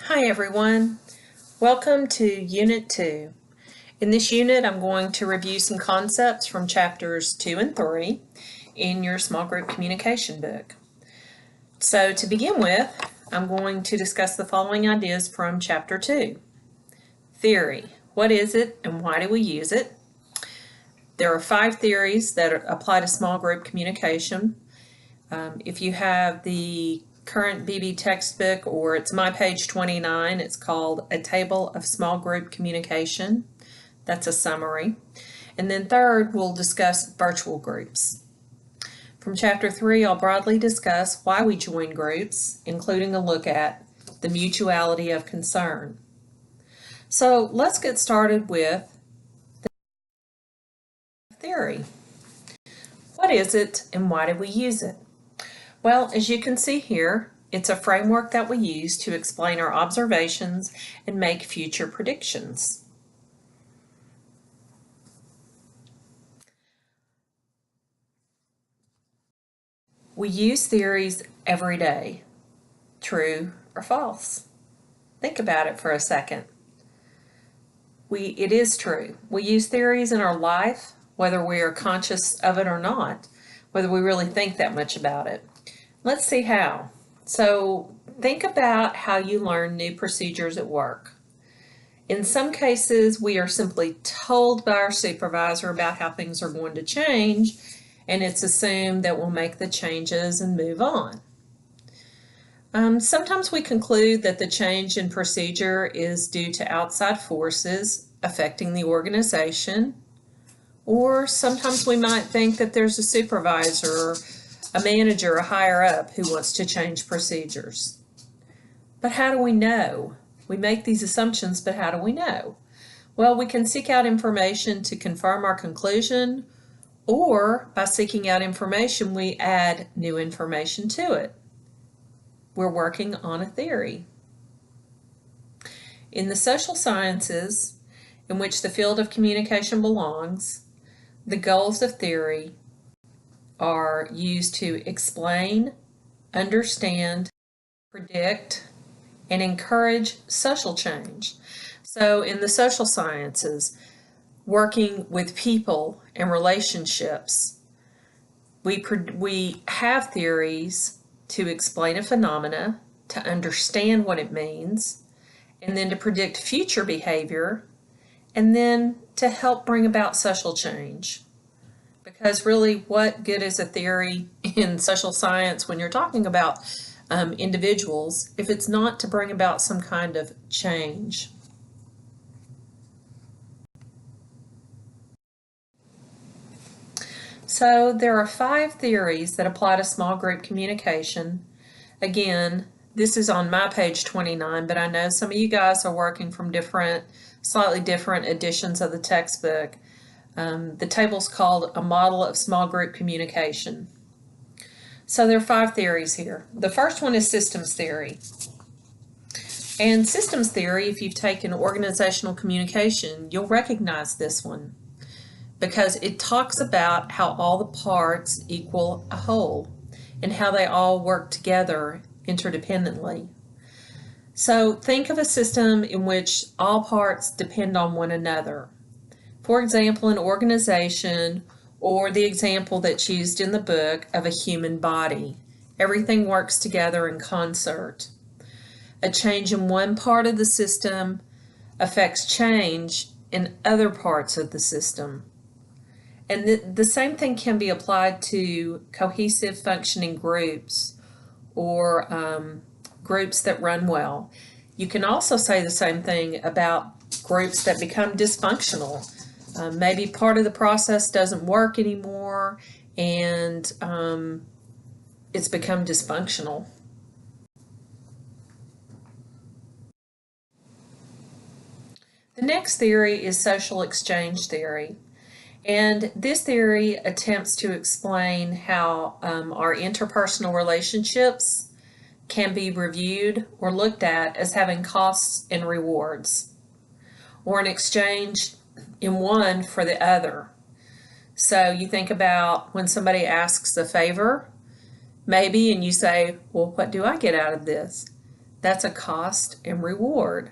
Hi everyone, welcome to Unit 2. In this unit I'm going to review some concepts from chapters 2 and 3 in your small group communication book. So to begin with, I'm going to discuss the following ideas from chapter 2. Theory, what is it and why do we use it? There are 5 theories that apply to small group communication. If you have the current Beebe textbook, or it's my page 29, it's called A Table of Small Group Communication. That's a summary. And then third, we'll discuss virtual groups. From chapter 3, I'll broadly discuss why we join groups, including a look at the mutuality of concern. So let's get started with the theory. What is it and why do we use it? Well, as you can see here, it's a framework that we use to explain our observations and make future predictions. We use theories every day. True or false? Think about it for a second. It is true. We use theories in our life, whether we are conscious of it or not, whether we really think that much about it. Let's see how. So think about how you learn new procedures at work. In some cases, we are simply told by our supervisor about how things are going to change, and it's assumed that we'll make the changes and move on. Sometimes we conclude that the change in procedure is due to outside forces affecting the organization, or sometimes we might think that there's a supervisor, a manager, a higher up who wants to change procedures. But how do we know? We make these assumptions, but how do we know? Well, we can seek out information to confirm our conclusion, or by seeking out information, we add new information to it. We're working on a theory. In the social sciences, in which the field of communication belongs, the goals of theory are used to explain, understand, predict, and encourage social change. So in the social sciences, working with people and relationships, we have theories to explain a phenomena, to understand what it means, and then to predict future behavior, and then to help bring about social change. Because really, what good is a theory in social science when you're talking about individuals if it's not to bring about some kind of change? So there are 5 theories that apply to small group communication. Again, this is on my page 29, but I know some of you guys are working from slightly different editions of the textbook. The table's called A Model of Small Group Communication. So there are 5 theories here. The first one is systems theory. And systems theory, if you've taken organizational communication, you'll recognize this one because it talks about how all the parts equal a whole and how they all work together interdependently. So think of a system in which all parts depend on one another. For example, an organization, or the example that's used in the book of a human body. Everything works together in concert. A change in one part of the system affects change in other parts of the system. And the same thing can be applied to cohesive functioning groups or groups that run well. You can also say the same thing about groups that become dysfunctional. Maybe part of the process doesn't work anymore and it's become dysfunctional. The next theory is social exchange theory. And this theory attempts to explain how our interpersonal relationships can be reviewed or looked at as having costs and rewards, or an exchange in one for the other. So you think about when somebody asks a favor, maybe, and you say, well, what do I get out of this? That's a cost and reward.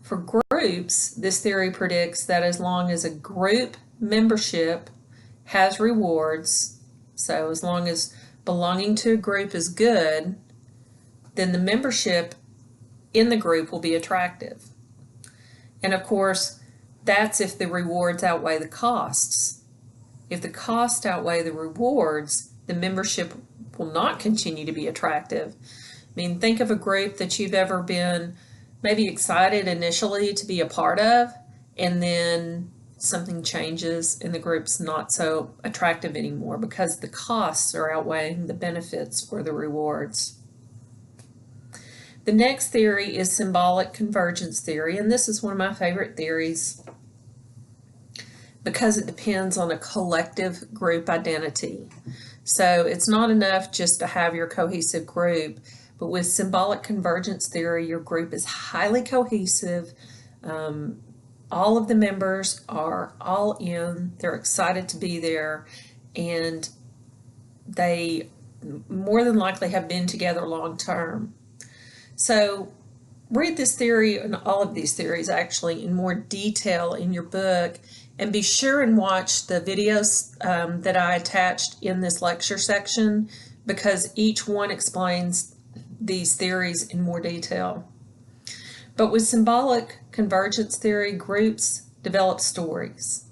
For groups, this theory predicts that as long as a group membership has rewards, so as long as belonging to a group is good, then the membership in the group will be attractive. And of course, that's if the rewards outweigh the costs. If the costs outweigh the rewards, the membership will not continue to be attractive. I mean, think of a group that you've ever been maybe excited initially to be a part of, and then something changes and the group's not so attractive anymore because the costs are outweighing the benefits or the rewards. The next theory is symbolic convergence theory, and this is one of my favorite theories because it depends on a collective group identity. So it's not enough just to have your cohesive group, but with symbolic convergence theory, your group is highly cohesive. All of the members are all in, they're excited to be there, and they more than likely have been together long term. So read this theory and all of these theories actually in more detail in your book, and be sure and watch the videos that I attached in this lecture section, because each one explains these theories in more detail. But with symbolic convergence theory, groups develop stories.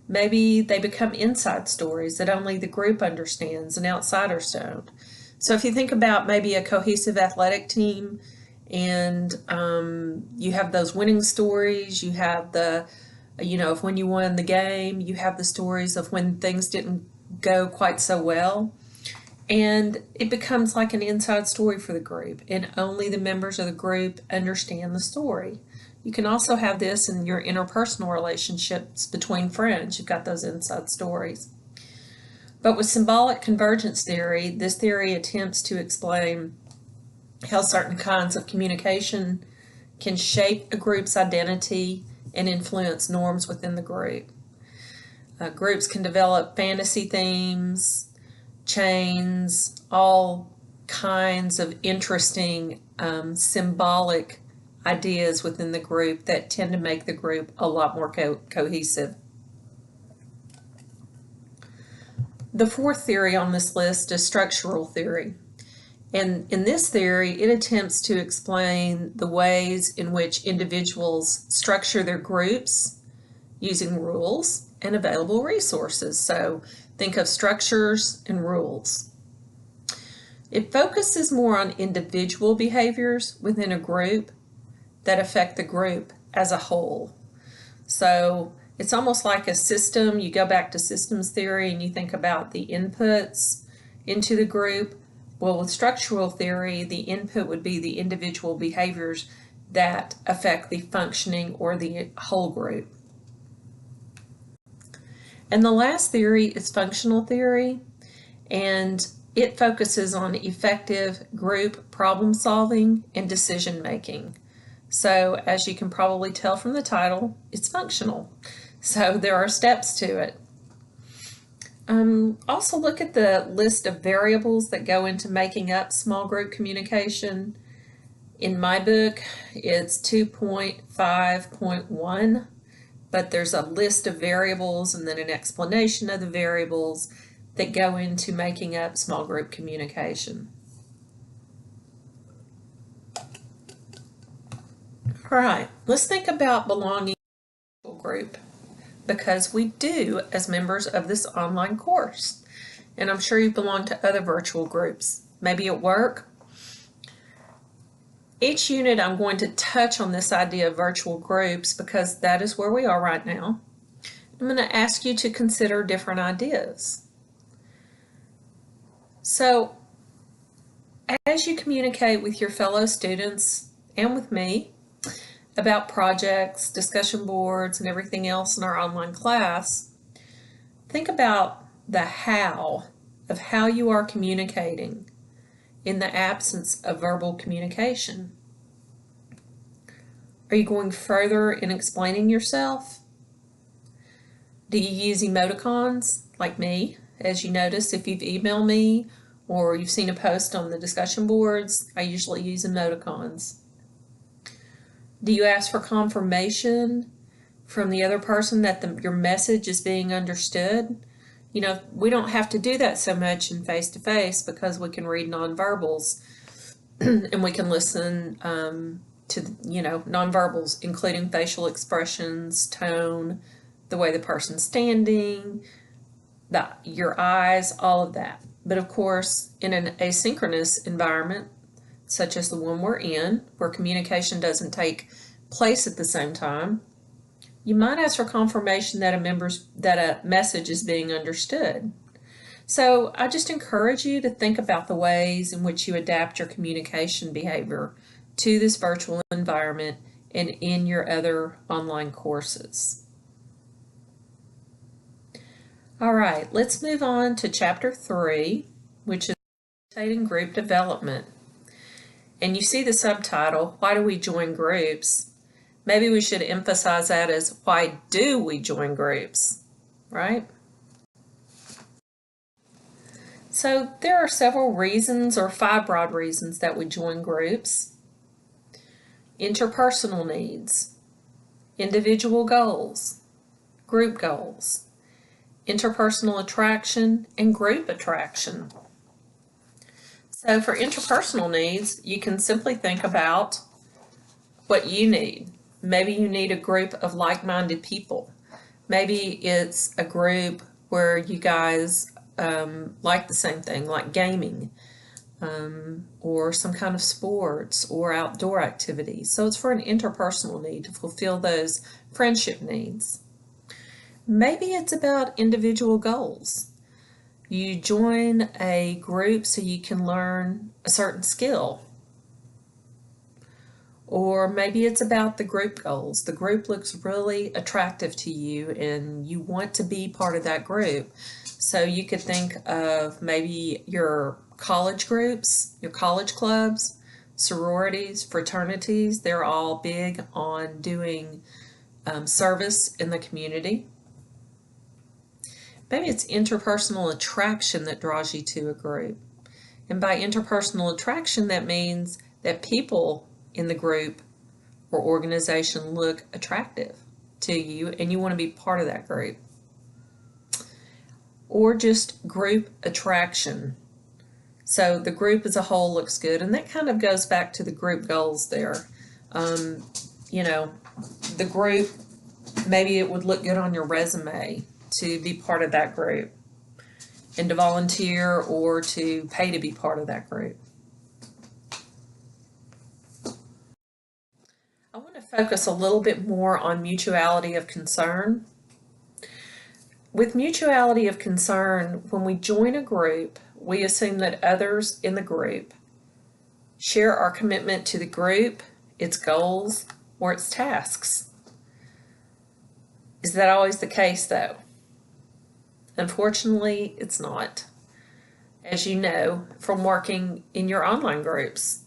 Maybe they become inside stories that only the group understands and outsiders don't. So if you think about maybe a cohesive athletic team, and you have those winning stories, you have the, of when you won the game, you have the stories of when things didn't go quite so well. And it becomes like an inside story for the group, and only the members of the group understand the story. You can also have this in your interpersonal relationships between friends. You've got those inside stories. But with symbolic convergence theory, this theory attempts to explain how certain kinds of communication can shape a group's identity and influence norms within the group. Groups can develop fantasy themes, chains, all kinds of interesting symbolic ideas within the group that tend to make the group a lot more cohesive. The fourth theory on this list is structural theory. And in this theory, it attempts to explain the ways in which individuals structure their groups using rules and available resources. So think of structures and rules. It focuses more on individual behaviors within a group that affect the group as a whole. So it's almost like a system. You go back to systems theory and you think about the inputs into the group. Well, with structural theory, the input would be the individual behaviors that affect the functioning or the whole group. And the last theory is functional theory, and it focuses on effective group problem solving and decision making. So as you can probably tell from the title, it's functional. So there are steps to it. Also look at the list of variables that go into making up small group communication. In my book, it's 2.5.1, but there's a list of variables and then an explanation of the variables that go into making up small group communication. All right, let's think about belonging to a group, because we do as members of this online course. And I'm sure you belong to other virtual groups, maybe at work. Each unit I'm going to touch on this idea of virtual groups because that is where we are right now. I'm going to ask you to consider different ideas. So as you communicate with your fellow students and with me about projects, discussion boards, and everything else in our online class, think about the how of how you are communicating in the absence of verbal communication. Are you going further in explaining yourself? Do you use emoticons like me, as you notice if you've emailed me or you've seen a post on the discussion boards, I usually use emoticons. Do you ask for confirmation from the other person that your message is being understood? We don't have to do that so much in face-to-face because we can read nonverbals and we can listen to, nonverbals, including facial expressions, tone, the way the person's standing, your eyes, all of that. But of course, in an asynchronous environment, such as the one we're in, where communication doesn't take place at the same time, you might ask for confirmation that a message is being understood. So I just encourage you to think about the ways in which you adapt your communication behavior to this virtual environment and in your other online courses. All right, let's move on to Chapter 3, which is Facilitating Group Development. And you see the subtitle, Why Do We Join Groups? Maybe we should emphasize that as, why do we join groups, right? So there are several reasons, or 5 broad reasons, that we join groups. Interpersonal needs, individual goals, group goals, interpersonal attraction, and group attraction. So for interpersonal needs, you can simply think about what you need. Maybe you need a group of like-minded people. Maybe it's a group where you guys like the same thing, like gaming, or some kind of sports or outdoor activities. So it's for an interpersonal need to fulfill those friendship needs. Maybe it's about individual goals. You join a group so you can learn a certain skill. Or maybe it's about the group goals. The group looks really attractive to you and you want to be part of that group. So you could think of maybe your college groups, your college clubs, sororities, fraternities. They're all big on doing service in the community. Maybe it's interpersonal attraction that draws you to a group. And by interpersonal attraction, that means that people in the group or organization look attractive to you and you want to be part of that group. Or just group attraction. So the group as a whole looks good, and that kind of goes back to the group goals there. The group, maybe it would look good on your resume to be part of that group and to volunteer or to pay to be part of that group. I want to focus a little bit more on mutuality of concern. With mutuality of concern, when we join a group, we assume that others in the group share our commitment to the group, its goals, or its tasks. Is that always the case, though? Unfortunately, it's not. As you know from working in your online groups,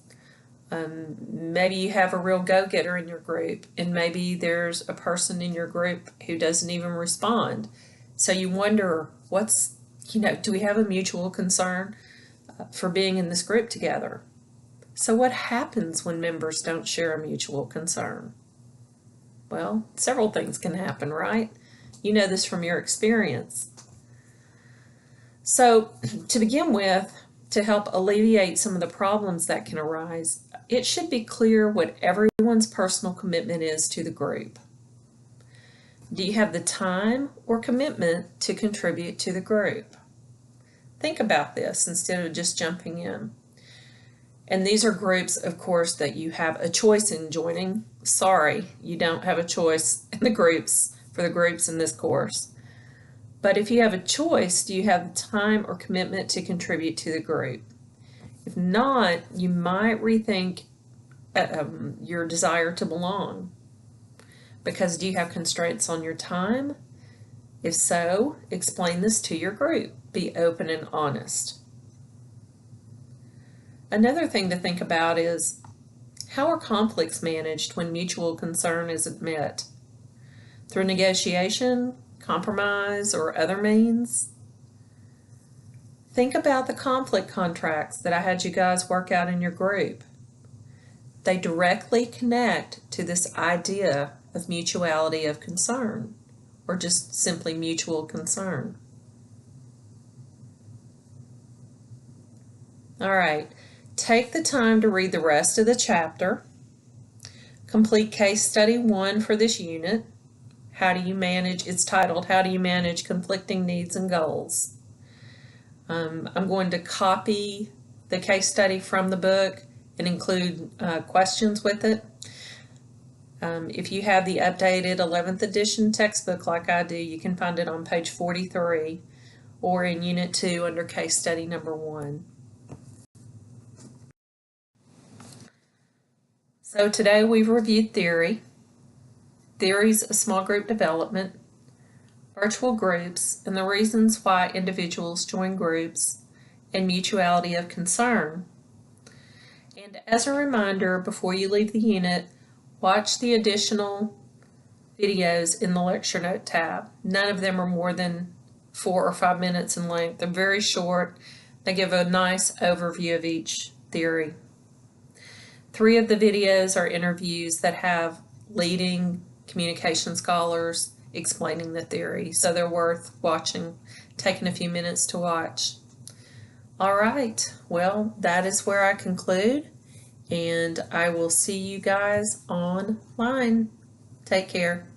maybe you have a real go-getter in your group, and maybe there's a person in your group who doesn't even respond. So you wonder, do we have a mutual concern for being in this group together? So what happens when members don't share a mutual concern? Well, several things can happen, right? You know this from your experience. So to begin with, to help alleviate some of the problems that can arise, it should be clear what everyone's personal commitment is to the group. Do you have the time or commitment to contribute to the group? Think about this instead of just jumping in. And these are groups, of course, that you have a choice in joining. Sorry, you don't have a choice in the groups, for the groups in this course. But if you have a choice, do you have the time or commitment to contribute to the group? If not, you might rethink your desire to belong. Because do you have constraints on your time? If so, explain this to your group. Be open and honest. Another thing to think about is, how are conflicts managed when mutual concern isn't met? Through negotiation, compromise, or other means? Think about the conflict contracts that I had you guys work out in your group. They directly connect to this idea of mutuality of concern, or just simply mutual concern. All right, take the time to read the rest of the chapter. Complete case study 1 for this unit. How do you manage, it's titled, How Do You Manage Conflicting Needs and Goals? I'm going to copy the case study from the book and include questions with it. If you have the updated 11th edition textbook like I do, you can find it on page 43 or in Unit 2 under case study number 1. So today we've reviewed theories of small group development, virtual groups, and the reasons why individuals join groups, and mutuality of concern. And as a reminder, before you leave the unit, watch the additional videos in the lecture note tab. None of them are more than 4 or 5 minutes in length. They're very short. They give a nice overview of each theory. 3 of the videos are interviews that have leading communication scholars explaining the theory, so they're worth watching, taking a few minutes to watch. All right, well, that is where I conclude, and I will see you guys online. Take care.